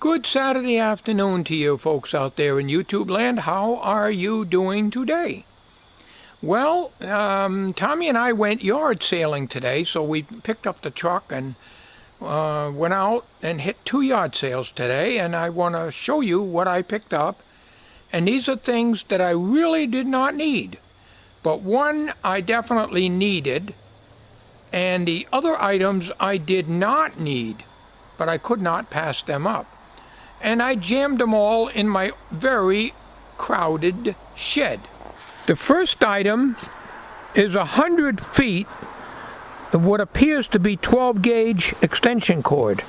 Good Saturday afternoon to you folks out there in YouTube land. How are you doing today? Well, Tommy and I went yard sailing today, so we picked up the truck and went out and hit 2 yard sales today, and I want to show you what I picked up. And these are things that I really did not need, but one I definitely needed, and the other items I did not need, but I could not pass them up. And I jammed them all in my very crowded shed. The first item is 100 feet of what appears to be 12 gauge extension cord.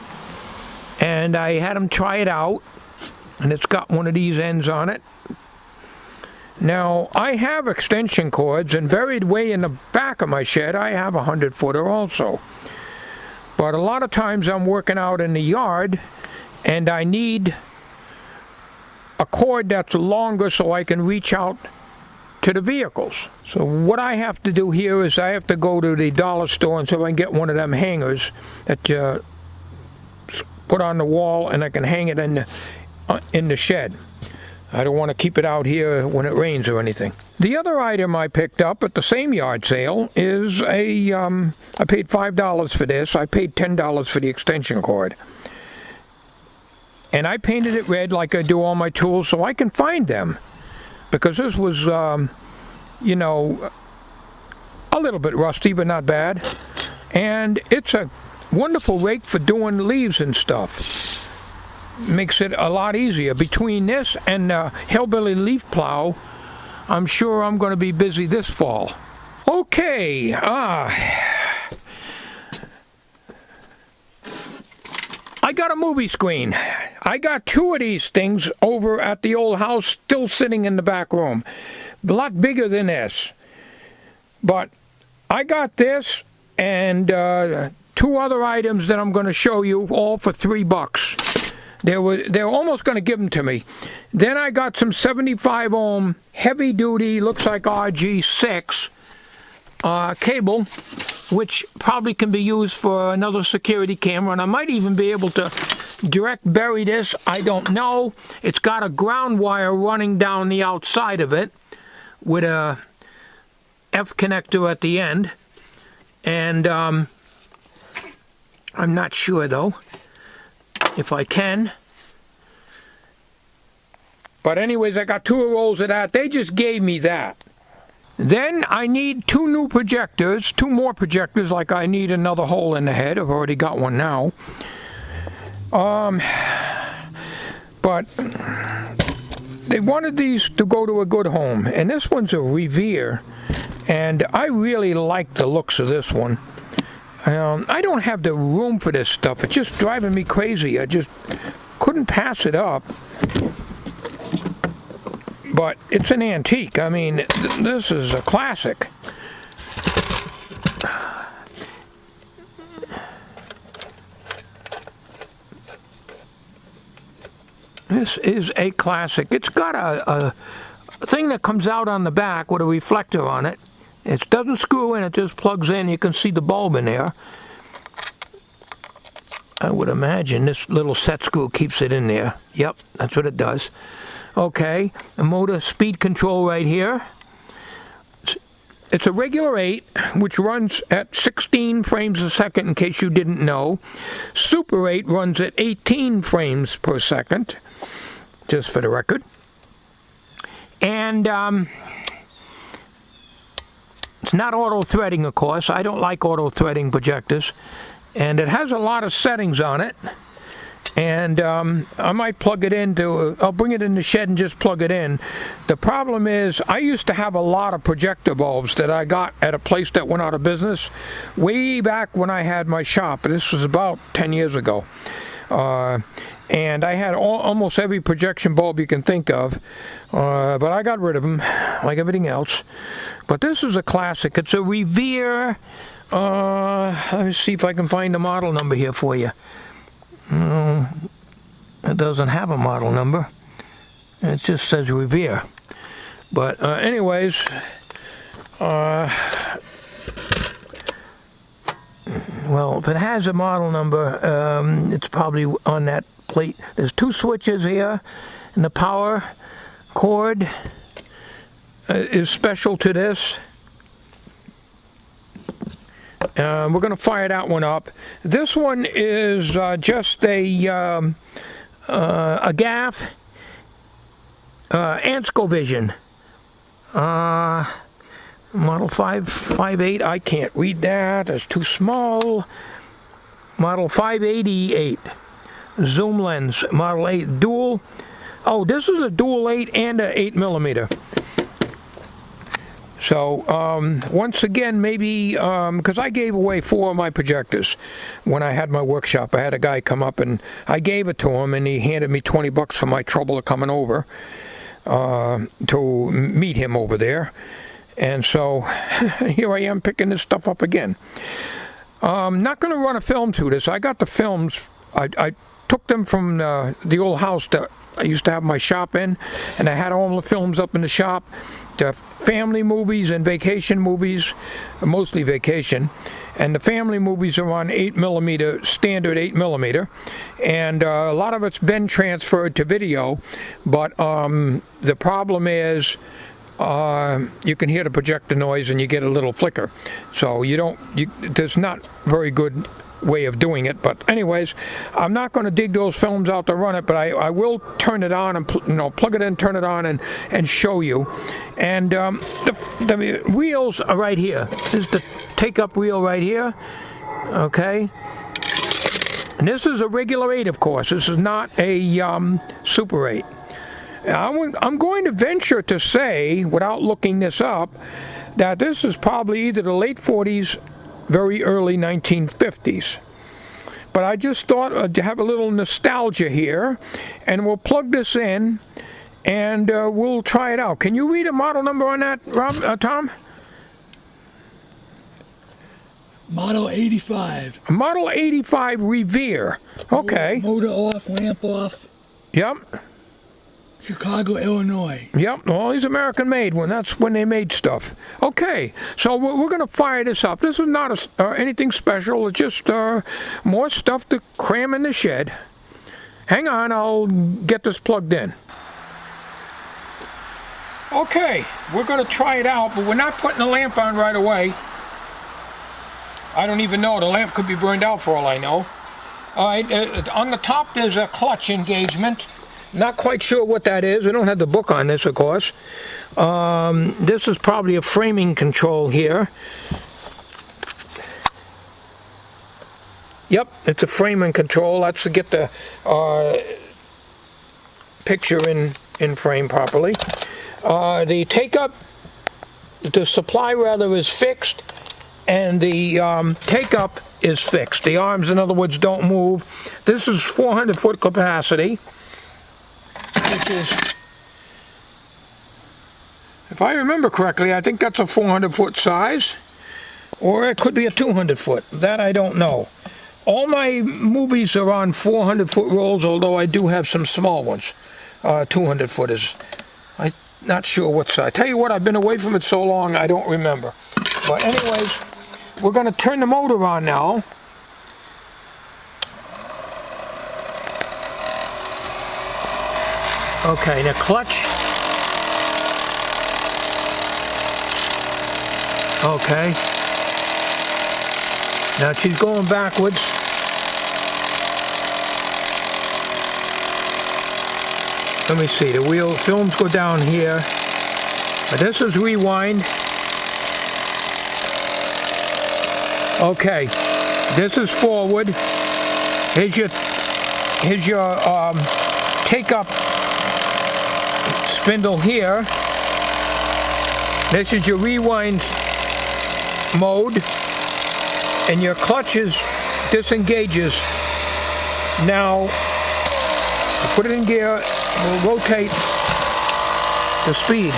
And I had them try it out, and it's got one of these ends on it. Now, I have extension cords, and buried way in the back of my shed, I have a 100-footer also. But a lot of times I'm working out in the yard, and I need a cord that's longer so I can reach out to the vehicles. So what I have to do here is I have to go to the dollar store and see if I can get one of them hangers that you put on the wall, and I can hang it in the shed. I don't want to keep it out here when it rains or anything. The other item I picked up at the same yard sale is I paid $5 for this. I paid $10 for the extension cord. And I painted it red like I do all my tools so I can find them. Because this was, you know, a little bit rusty, but not bad. And it's a wonderful rake for doing leaves and stuff. Makes it a lot easier. Between this and the hillbilly leaf plow, I'm sure I'm going to be busy this fall. Okay, I got a movie screen. I got 2 of these things over at the old house, still sitting in the back room. A lot bigger than this. But I got this and 2 other items that I'm going to show you, all for $3. They were almost going to give them to me. Then I got some 75 ohm heavy duty, looks like RG6 cable, which probably can be used for another security camera, and I might even be able to direct bury this. I don't know. It's got a ground wire running down the outside of it with a F connector at the end, and I'm not sure though if I can. But anyways, I got 2 rolls of that. They just gave me that. Then I need 2 new projectors, 2 more projectors, like I need another hole in the head. I've already got one now. But they wanted these to go to a good home, and this one's a Revere, and I really like the looks of this one. I don't have the room for this stuff. It's just driving me crazy. I just couldn't pass it up. But it's an antique. I mean, this is a classic. This is a classic. It's got a thing that comes out on the back with a reflector on it. It doesn't screw in, it just plugs in. You can see the bulb in there. I would imagine this little set screw keeps it in there. Yep, that's what it does. Okay, a motor speed control right here. It's a regular 8, which runs at 16 frames a second, in case you didn't know. Super 8 runs at 18 frames per second, just for the record. And it's not auto-threading, of course. I don't like auto-threading projectors. And it has a lot of settings on it. And I might plug it into, I'll bring it in the shed and just plug it in. The problem is, I used to have a lot of projector bulbs that I got at a place that went out of business way back when I had my shop. This was about 10 years ago. And I had almost every projection bulb you can think of, but I got rid of them, like everything else. But this is a classic. It's a Revere. Let me see if I can find the model number here for you. It doesn't have a model number. It just says Revere. But anyways, well, if it has a model number, it's probably on that complete. There's 2 switches here, and the power cord is special to this. We're going to fire that one up. This one is just a gaff Anscovision. Model 558, I can't read that, it's too small. Model 588, zoom lens, Model 8 dual. Oh, this is a dual 8 and a 8mm. So, once again, maybe, because I gave away 4 of my projectors when I had my workshop. I had a guy come up and I gave it to him, and he handed me $20 for my trouble of coming over to meet him over there. And so, here I am picking this stuff up again. I'm not going to run a film through this. I got the films. I took them from the old house that I used to have my shop in, and I had all the films up in the shop. The family movies and vacation movies, mostly vacation, and the family movies are on 8mm, standard 8mm, and a lot of it's been transferred to video, but the problem is you can hear the projector noise and you get a little flicker, so there's not very good way of doing it. But anyways, I'm not going to dig those films out to run it, but I will turn it on and plug it in, turn it on, and show you. And the wheels are right here. This is the take-up wheel right here. Okay, and this is a regular 8, of course. This is not a Super 8. I'm going to venture to say, without looking this up, that this is probably either the late 40s, very early 1950s. But I just thought to have a little nostalgia here, and we'll plug this in, and we'll try it out. Can you read a model number on that, Tom? Model 85. A Model 85 Revere. Okay. Motor off, lamp off. Yep. Chicago, Illinois. Yep, well, he's American made when that's when they made stuff. Okay, so we're going to fire this up. This is not anything special. It's just more stuff to cram in the shed. Hang on, I'll get this plugged in. Okay, we're going to try it out, but we're not putting the lamp on right away. I don't even know. The lamp could be burned out for all I know. All right, on the top there's a clutch engagement. Not quite sure what that is. I don't have the book on this, of course. This is probably a framing control here. Yep, it's a framing control. That's to get the picture in frame properly. The take-up, the supply rather, is fixed, and the take-up is fixed. The arms, in other words, don't move. This is 400-foot capacity. Which is, if I remember correctly, I think that's a 400-foot size, or it could be a 200-foot. That I don't know. All my movies are on 400-foot rolls, although I do have some small ones. 200-footers. I'm not sure what size. I tell you what, I've been away from it so long, I don't remember. But anyways, we're going to turn the motor on now. Okay, the clutch. Okay. Now she's going backwards. Let me see, the wheel films go down here. But this is rewind. Okay, this is forward. Here's your take-up spindle here. This is your rewind mode, and your clutches disengages. Now put it in gear, we'll rotate the speed.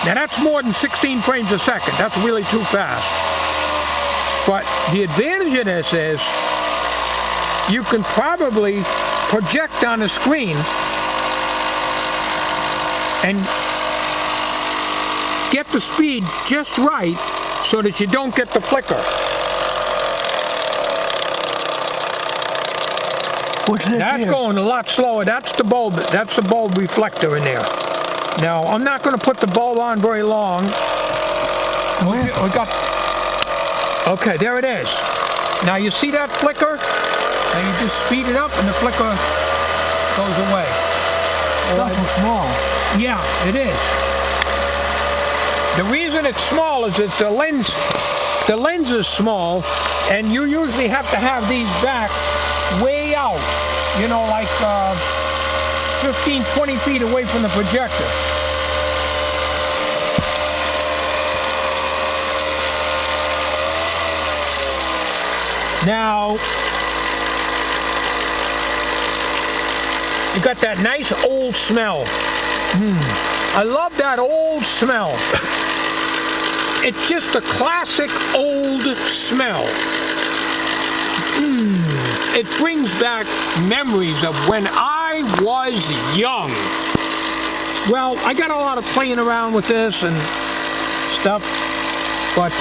Now that's more than 16 frames a second. That's really too fast. But the advantage of this is you can probably project on the screen and get the speed just right so that you don't get the flicker. What's this That's here? going a lot slower. That's the bulb. That's the bulb reflector in there. Now, I'm not going to put the bulb on very long. Where? We got... Okay, there it is. Now, you see that flicker? Now, you just speed it up and the flicker goes away. It's awful small. Yeah, it is. The reason it's small is that the lens is small, and you usually have to have these back way out, you know, like 15, 20 feet away from the projector. Now, you got that nice old smell. I love that old smell. It's just a classic old smell. It brings back memories of when I was young. Well, I got a lot of playing around with this and stuff, but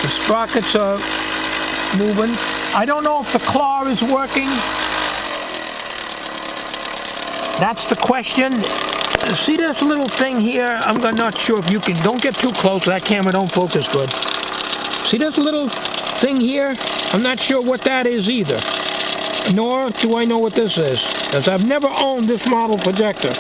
the sprockets are moving. I don't know if the claw is working. That's the question. See this little thing here? I'm not sure if you can. Don't get too close. That camera don't focus good. See this little thing here? I'm not sure what that is either. Nor do I know what this is, because I've never owned this model projector.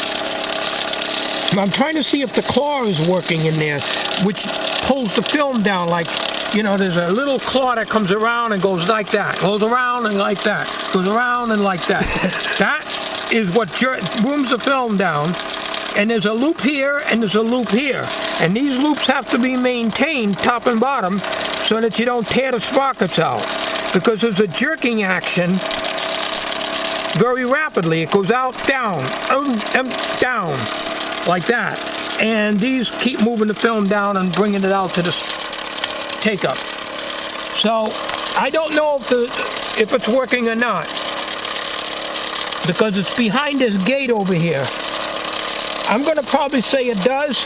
I'm trying to see if the claw is working in there, which pulls the film down. Like, you know, there's a little claw that comes around and goes like that, goes around and like that, goes around and like that. That is what booms the film down. And there's a loop here and there's a loop here. And these loops have to be maintained top and bottom so that you don't tear the sprockets out. Because there's a jerking action very rapidly. It goes out, down, down, like that. And these keep moving the film down and bringing it out to the take-up. So I don't know if it's working or not, because it's behind this gate over here. I'm going to probably say it does,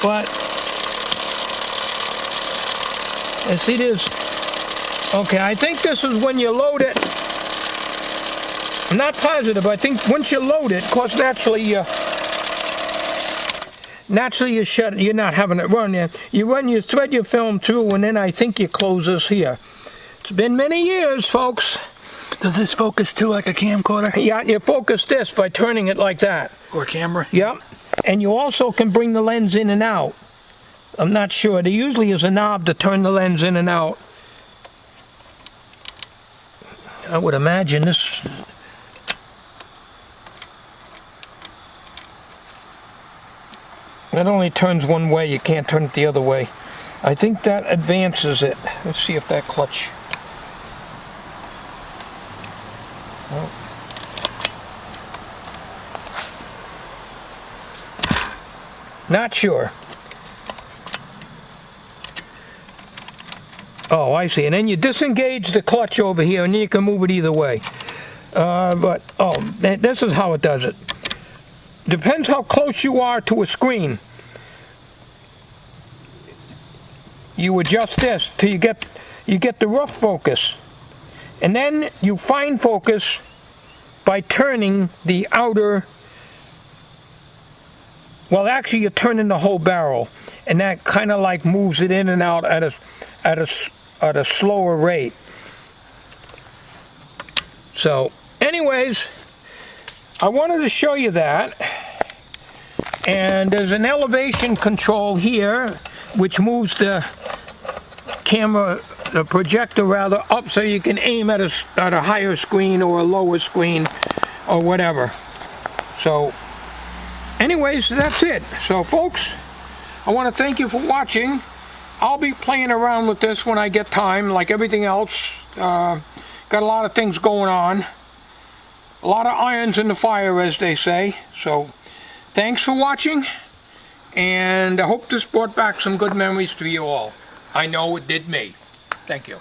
but let's see this. Okay, I think this is when you load it. I'm not positive, but I think once you load it, of course, naturally you shut it. You're not having it run yet. You thread your film through, and then I think you close this here. It's been many years, folks. Does this focus too like a camcorder? Yeah, you focus this by turning it like that. Or camera? Yep. And you also can bring the lens in and out. I'm not sure. There usually is a knob to turn the lens in and out. I would imagine this. It only turns one way. You can't turn it the other way. I think that advances it. Let's see if that clutch. Oh. Not sure. Oh, I see. And then you disengage the clutch over here, and then you can move it either way. This is how it does it. Depends how close you are to a screen. You adjust this till you get the rough focus. And then you fine focus by turning the outer, well, actually you're turning the whole barrel, and that kind of like moves it in and out at a slower rate. So anyways, I wanted to show you that. And there's an elevation control here which moves the camera, the projector rather, up so you can aim at a higher screen or a lower screen or whatever. So anyways, that's it. So folks, I want to thank you for watching. I'll be playing around with this when I get time, like everything else. Got a lot of things going on. A lot of irons in the fire, as they say. So thanks for watching, and I hope this brought back some good memories to you all. I know it did me. Thank you.